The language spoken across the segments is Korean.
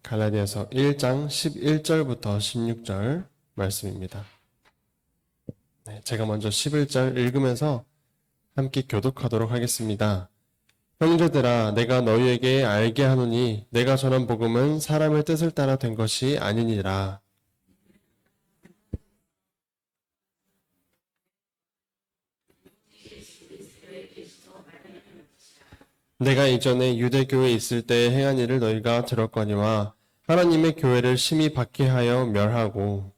갈라디아서 1장 11절부터 16절 말씀입니다. 제가 먼저 11절 읽으면서 함께 교독하도록 하겠습니다. 형제들아, 내가 너희에게 알게 하노니 내가 전한 복음은 사람의 뜻을 따라 된 것이 아니니라. 내가 이전에 유대교에 있을 때 행한 일을 너희가 들었거니와 하나님의 교회를 심히 박해하여 멸하고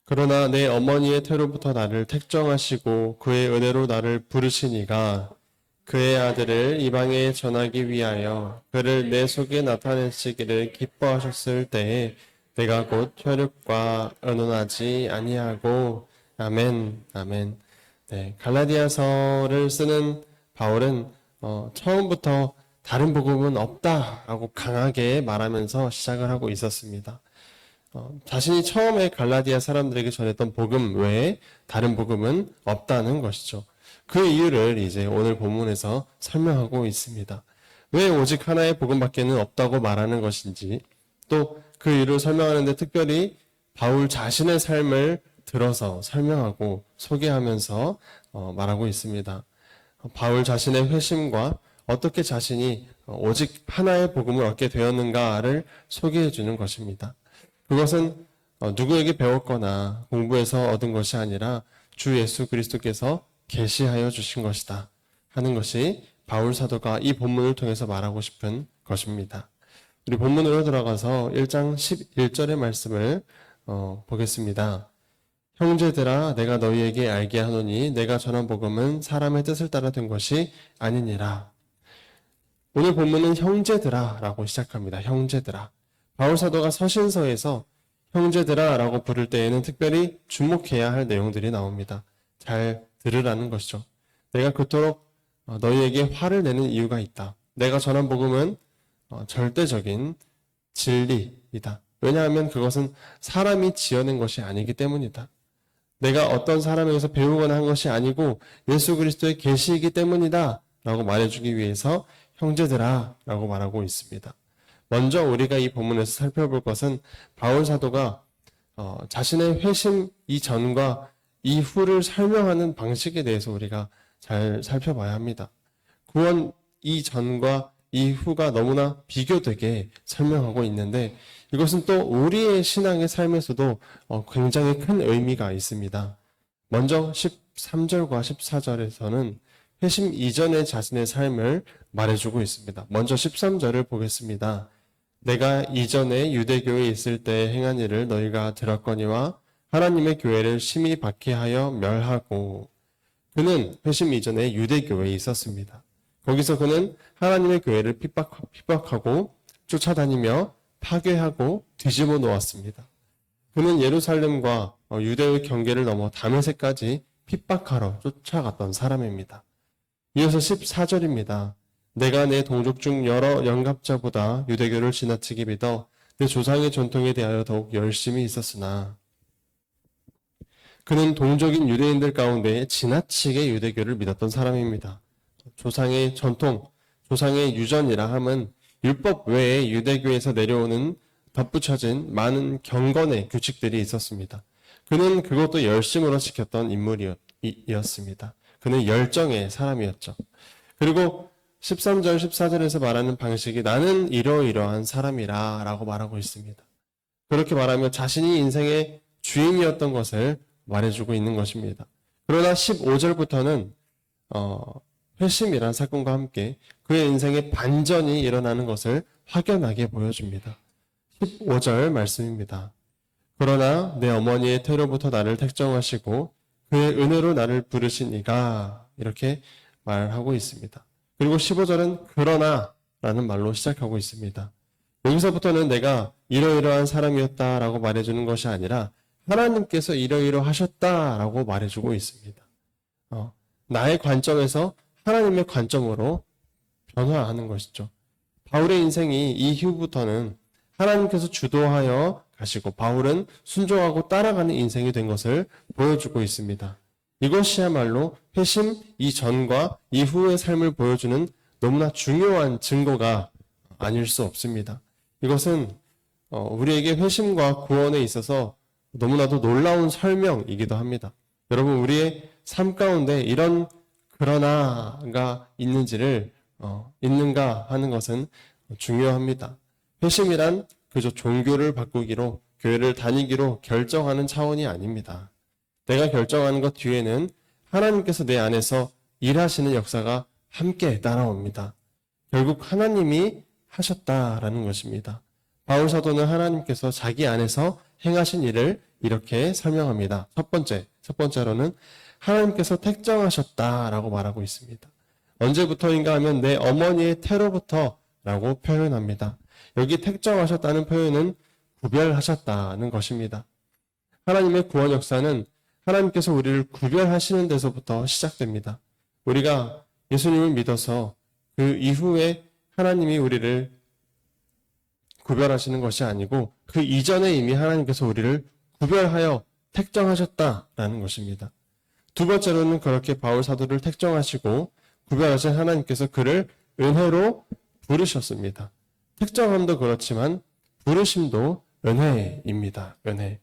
그러나 내 어머니의 태로부터 나를 택정하시고 그의 은혜로 나를 부르시니가 그의 아들을 이방에 전하기 위하여 그를 내 속에 나타내시기를 기뻐하셨을 때에 내가 곧 혈육과 의논하지 아니하고 아멘. 네, 갈라디아서를 쓰는 바울은 처음부터 다른 복음은 없다라고 강하게 말하면서 시작을 하고 있었습니다. 자신이 처음에 갈라디아 사람들에게 전했던 복음 외에 다른 복음은 없다는 것이죠. 그 이유를 이제 오늘 본문에서 설명하고 있습니다. 왜 오직 하나의 복음밖에는 없다고 말하는 것인지, 또 그 이유를 설명하는데 특별히 바울 자신의 삶을 들어서 설명하고 소개하면서 말하고 있습니다. 바울 자신의 회심과 어떻게 자신이 오직 하나의 복음을 얻게 되었는가를 소개해 주는 것입니다. 그것은 누구에게 배웠거나 공부해서 얻은 것이 아니라 주 예수 그리스도께서 계시하여 주신 것이다 하는 것이 바울 사도가 이 본문을 통해서 말하고 싶은 것입니다. 우리 본문으로 들어가서 1장 11절의 말씀을 보겠습니다. 형제들아, 내가 너희에게 알게 하노니 내가 전한 복음은 사람의 뜻을 따라 된 것이 아니니라. 오늘 본문은 형제들아 라고 시작합니다. 형제들아. 바울 사도가 서신서에서 형제들아 라고 부를 때에는 특별히 주목해야 할 내용들이 나옵니다. 잘 들으라는 것이죠. 내가 그토록 너희에게 화를 내는 이유가 있다. 내가 전한 복음은 절대적인 진리이다. 왜냐하면 그것은 사람이 지어낸 것이 아니기 때문이다. 내가 어떤 사람에게서 배우거나 한 것이 아니고 예수 그리스도의 계시이기 때문이다 라고 말해주기 위해서 형제들아 라고 말하고 있습니다. 먼저 우리가 이 본문에서 살펴볼 것은 바울 사도가 자신의 회심 이전과 이후를 설명하는 방식에 대해서 우리가 잘 살펴봐야 합니다. 구원 이전과 이후가 너무나 비교되게 설명하고 있는데 이것은 또 우리의 신앙의 삶에서도 굉장히 큰 의미가 있습니다. 먼저 13절과 14절에서는 회심 이전의 자신의 삶을 말해주고 있습니다. 먼저 13절을 보겠습니다. 내가 이전에 유대교에 있을 때 행한 일을 너희가 들었거니와 하나님의 교회를 심히 박해하여 멸하고. 그는 회심 이전에 유대교회에 있었습니다. 거기서 그는 하나님의 교회를 핍박하고 쫓아다니며 파괴하고 뒤집어 놓았습니다. 그는 예루살렘과 유대의 경계를 넘어 다메섹까지 핍박하러 쫓아갔던 사람입니다. 이어서 14절입니다. 내가 내 동족 중 여러 영갑자보다 유대교를 지나치게 믿어 내 조상의 전통에 대하여 더욱 열심히 있었으나 그는 동족인 유대인들 가운데 지나치게 유대교를 믿었던 사람입니다. 조상의 전통, 조상의 유전이라 함은 율법 외에 유대교에서 내려오는 덧붙여진 많은 경건의 규칙들이 있었습니다. 그는 그것도 열심으로 지켰던 인물이었습니다. 그는 열정의 사람이었죠. 그리고 13절, 14절에서 말하는 방식이 나는 이러이러한 사람이라 라고 말하고 있습니다. 그렇게 말하며 자신이 인생의 주인이었던 것을 말해주고 있는 것입니다. 그러나 15절부터는 회심이란 사건과 함께 그의 인생의 반전이 일어나는 것을 확연하게 보여줍니다. 15절 말씀입니다. 그러나 내 어머니의 태로부터 나를 택정하시고 그의 은혜로 나를 부르시니가 이렇게 말하고 있습니다. 그리고 15절은 그러나라는 말로 시작하고 있습니다. 여기서부터는 내가 이러이러한 사람이었다라고 말해주는 것이 아니라 하나님께서 이러이러하셨다라고 말해주고 있습니다. 나의 관점에서 하나님의 관점으로 변화하는 것이죠. 바울의 인생이 이후부터는 하나님께서 주도하여 가시고 바울은 순종하고 따라가는 인생이 된 것을 보여주고 있습니다. 이것이야말로 회심 이전과 이후의 삶을 보여주는 너무나 중요한 증거가 아닐 수 없습니다. 이것은 우리에게 회심과 구원에 있어서 너무나도 놀라운 설명이기도 합니다. 여러분, 우리의 삶 가운데 이런 그러나가 있는가 하는 것은 중요합니다. 회심이란 그저 종교를 바꾸기로, 교회를 다니기로 결정하는 차원이 아닙니다. 내가 결정하는 것 뒤에는 하나님께서 내 안에서 일하시는 역사가 함께 따라옵니다. 결국 하나님이 하셨다라는 것입니다. 바울 사도는 하나님께서 자기 안에서 행하신 일을 이렇게 설명합니다. 첫 번째로는 하나님께서 택정하셨다라고 말하고 있습니다. 언제부터인가 하면 내 어머니의 태로부터라고 표현합니다. 여기 택정하셨다는 표현은 구별하셨다는 것입니다. 하나님의 구원 역사는 하나님께서 우리를 구별하시는 데서부터 시작됩니다. 우리가 예수님을 믿어서 그 이후에 하나님이 우리를 구별하시는 것이 아니고 그 이전에 이미 하나님께서 우리를 구별하여 택정하셨다라는 것입니다. 두 번째로는 그렇게 바울 사도를 택정하시고 구별하신 하나님께서 그를 은혜로 부르셨습니다. 택정함도 그렇지만 부르심도 은혜입니다. 은혜.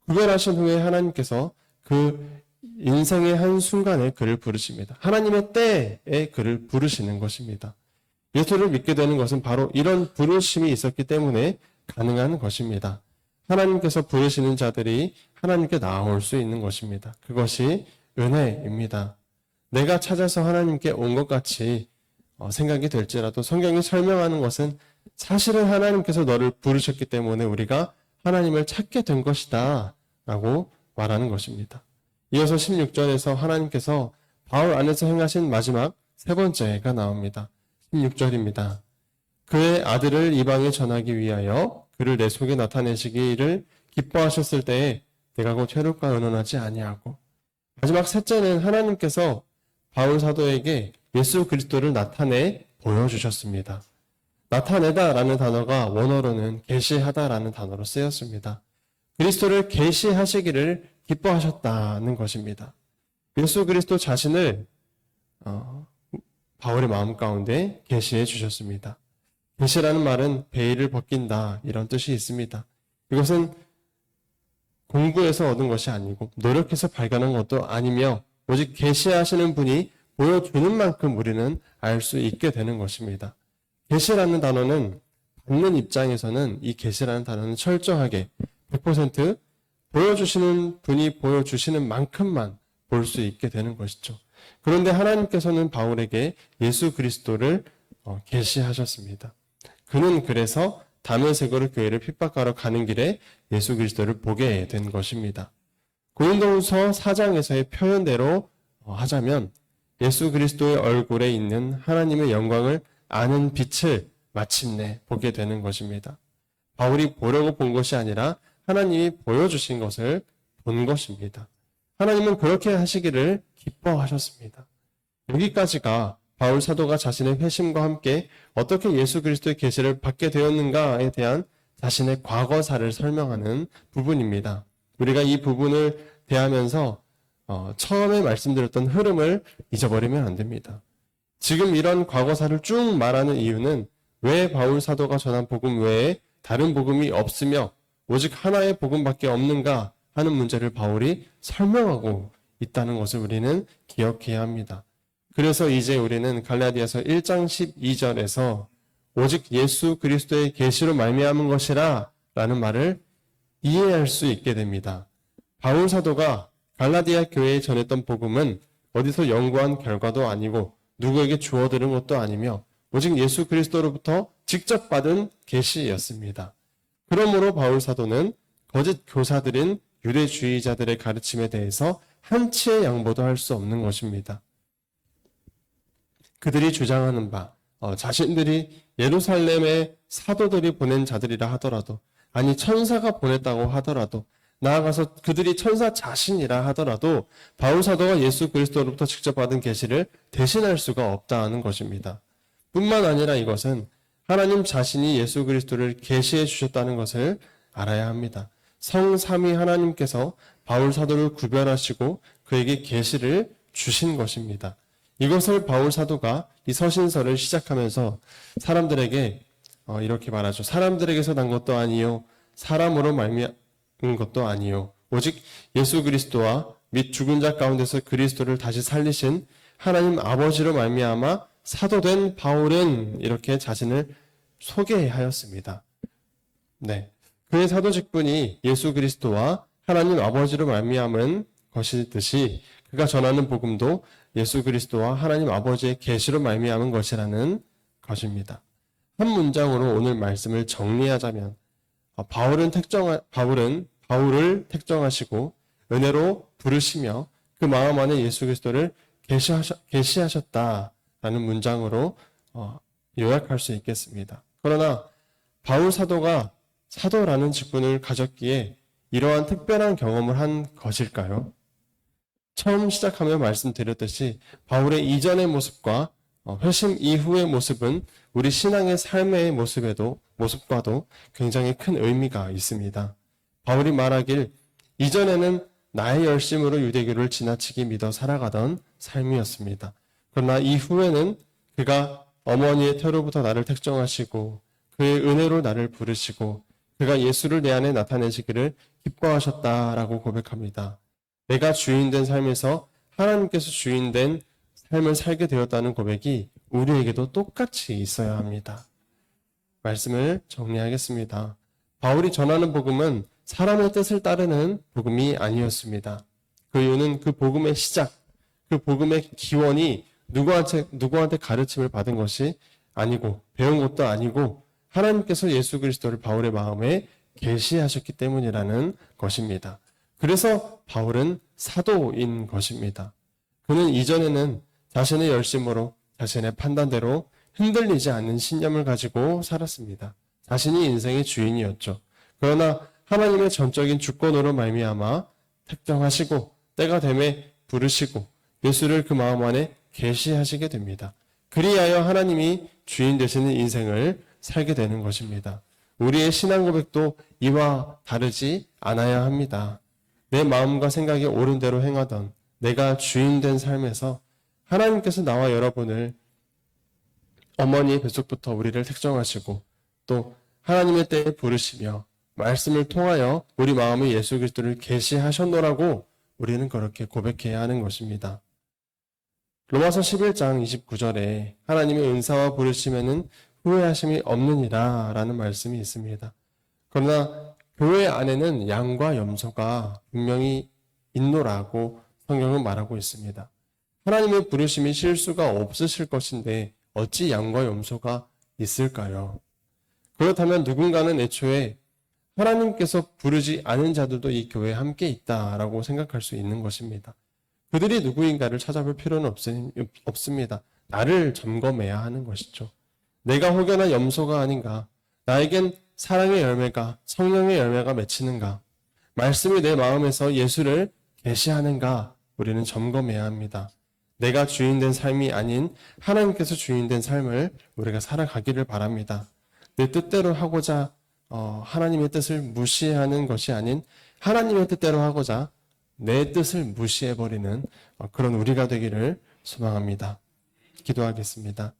구별하신 후에 하나님께서 그 인생의 한 순간에 그를 부르십니다. 하나님의 때에 그를 부르시는 것입니다. 예수를 믿게 되는 것은 바로 이런 부르심이 있었기 때문에 가능한 것입니다. 하나님께서 부르시는 자들이 하나님께 나아올 수 있는 것입니다. 그것이 은혜입니다. 내가 찾아서 하나님께 온 것 같이 생각이 될지라도 성경이 설명하는 것은 사실은 하나님께서 너를 부르셨기 때문에 우리가 하나님을 찾게 된 것이다 라고 말하는 것입니다. 이어서 16절에서 하나님께서 바울 안에서 행하신 마지막 세 번째가 나옵니다. 16절입니다. 그의 아들을 이방에 전하기 위하여 그를 내 속에 나타내시기를 기뻐하셨을 때에 내가 곧 회룩과 의논하지 아니하고. 마지막 셋째는 하나님께서 바울 사도에게 예수 그리스도를 나타내 보여주셨습니다. 나타내다라는 단어가 원어로는 계시하다라는 단어로 쓰였습니다. 그리스도를 계시하시기를 기뻐하셨다는 것입니다. 예수 그리스도 자신을 바울의 마음 가운데 계시해 주셨습니다. 계시라는 말은 베일을 벗긴다 이런 뜻이 있습니다. 이것은 공부해서 얻은 것이 아니고 노력해서 발견한 것도 아니며 오직 계시하시는 분이 보여주는 만큼 우리는 알 수 있게 되는 것입니다. 계시라는 단어는 받는 입장에서는 이 계시라는 단어는 철저하게 100% 보여주시는 분이 보여주시는 만큼만 볼 수 있게 되는 것이죠. 그런데 하나님께서는 바울에게 예수 그리스도를 계시하셨습니다. 그는 그래서 다메섹으로 교회를 핍박하러 가는 길에 예수 그리스도를 보게 된 것입니다. 고린도후서 4장에서의 표현대로 하자면 예수 그리스도의 얼굴에 있는 하나님의 영광을 아는 빛을 마침내 보게 되는 것입니다. 바울이 보려고 본 것이 아니라 하나님이 보여주신 것을 본 것입니다. 하나님은 그렇게 하시기를 기뻐하셨습니다. 여기까지가 바울 사도가 자신의 회심과 함께 어떻게 예수 그리스도의 계시를 받게 되었는가에 대한 자신의 과거사를 설명하는 부분입니다. 우리가 이 부분을 대하면서 처음에 말씀드렸던 흐름을 잊어버리면 안 됩니다. 지금 이런 과거사를 쭉 말하는 이유는 왜 바울 사도가 전한 복음 외에 다른 복음이 없으며 오직 하나의 복음밖에 없는가 하는 문제를 바울이 설명하고 있다는 것을 우리는 기억해야 합니다. 그래서 이제 우리는 갈라디아서 1장 12절에서 오직 예수 그리스도의 계시로 말미암은 것이라 라는 말을 이해할 수 있게 됩니다. 바울 사도가 갈라디아 교회에 전했던 복음은 어디서 연구한 결과도 아니고 누구에게 주워 들은 것도 아니며 오직 예수 그리스도로부터 직접 받은 계시였습니다. 그러므로 바울 사도는 거짓 교사들인 유대주의자들의 가르침에 대해서 한치의 양보도 할 수 없는 것입니다. 그들이 주장하는 바, 자신들이 예루살렘의 사도들이 보낸 자들이라 하더라도, 아니 천사가 보냈다고 하더라도, 나아가서 그들이 천사 자신이라 하더라도 바울 사도가 예수 그리스도로부터 직접 받은 계시를 대신할 수가 없다는 것입니다. 뿐만 아니라 이것은 하나님 자신이 예수 그리스도를 계시해 주셨다는 것을 알아야 합니다. 성삼위 하나님께서 바울 사도를 구별하시고 그에게 계시를 주신 것입니다. 이것을 바울 사도가 이 서신서를 시작하면서 사람들에게 이렇게 말하죠. 사람들에게서 난 것도 아니요 사람으로 말미암은 것도 아니요 오직 예수 그리스도와 및 죽은 자 가운데서 그리스도를 다시 살리신 하나님 아버지로 말미암아 사도된 바울은 이렇게 자신을 소개하였습니다. 네, 그의 사도 직분이 예수 그리스도와 하나님 아버지로 말미암은 것이듯이 그가 전하는 복음도 예수 그리스도와 하나님 아버지의 계시로 말미암은 것이라는 것입니다. 한 문장으로 오늘 말씀을 정리하자면 바울을 택정하시고 은혜로 부르시며 그 마음 안에 예수 그리스도를 계시하셨다라는 문장으로 요약할 수 있겠습니다. 그러나 바울 사도가 사도라는 직분을 가졌기에 이러한 특별한 경험을 한 것일까요? 처음 시작하며 말씀드렸듯이 바울의 이전의 모습과 회심 이후의 모습은 우리 신앙의 삶의 모습과도 굉장히 큰 의미가 있습니다. 바울이 말하길 이전에는 나의 열심으로 유대교를 지나치게 믿어 살아가던 삶이었습니다. 그러나 이후에는 그가 어머니의 태로부터 나를 택정하시고 그의 은혜로 나를 부르시고 그가 예수를 내 안에 나타내시기를 기뻐하셨다라고 고백합니다. 내가 주인된 삶에서 하나님께서 주인된 삶을 살게 되었다는 고백이 우리에게도 똑같이 있어야 합니다. 말씀을 정리하겠습니다. 바울이 전하는 복음은 사람의 뜻을 따르는 복음이 아니었습니다. 그 이유는 그 복음의 시작, 그 복음의 기원이 누구한테 가르침을 받은 것이 아니고 배운 것도 아니고 하나님께서 예수 그리스도를 바울의 마음에 계시하셨기 때문이라는 것입니다. 그래서 바울은 사도인 것입니다. 그는 이전에는 자신의 열심으로 자신의 판단대로 흔들리지 않는 신념을 가지고 살았습니다. 자신이 인생의 주인이었죠. 그러나 하나님의 전적인 주권으로 말미암아 택정하시고 때가 됨에 부르시고 예수를 그 마음 안에 계시하시게 됩니다. 그리하여 하나님이 주인 되시는 인생을 살게 되는 것입니다. 우리의 신앙 고백도 이와 다르지 않아야 합니다. 내 마음과 생각이 옳은 대로 행하던 내가 주인된 삶에서 하나님께서 나와 여러분을 어머니의 뱃속부터 우리를 택정하시고 또 하나님의 때에 부르시며 말씀을 통하여 우리 마음에 예수 그리스도를 계시하셨노라고 우리는 그렇게 고백해야 하는 것입니다. 로마서 11장 29절에 하나님의 은사와 부르심에는 후회하심이 없느니라 라는 말씀이 있습니다. 그러나 교회 안에는 양과 염소가 분명히 있노라고 성경은 말하고 있습니다. 하나님의 부르심이 실수가 없으실 것인데 어찌 양과 염소가 있을까요? 그렇다면 누군가는 애초에 하나님께서 부르지 않은 자들도 이 교회에 함께 있다라고 생각할 수 있는 것입니다. 그들이 누구인가를 찾아볼 필요는 없습니다. 나를 점검해야 하는 것이죠. 내가 혹여나 염소가 아닌가? 나에겐 사랑의 열매가, 성령의 열매가 맺히는가? 말씀이 내 마음에서 예수를 계시하는가? 우리는 점검해야 합니다. 내가 주인된 삶이 아닌 하나님께서 주인된 삶을 우리가 살아가기를 바랍니다. 내 뜻대로 하고자 하나님의 뜻을 무시하는 것이 아닌 하나님의 뜻대로 하고자 내 뜻을 무시해버리는 그런 우리가 되기를 소망합니다. 기도하겠습니다.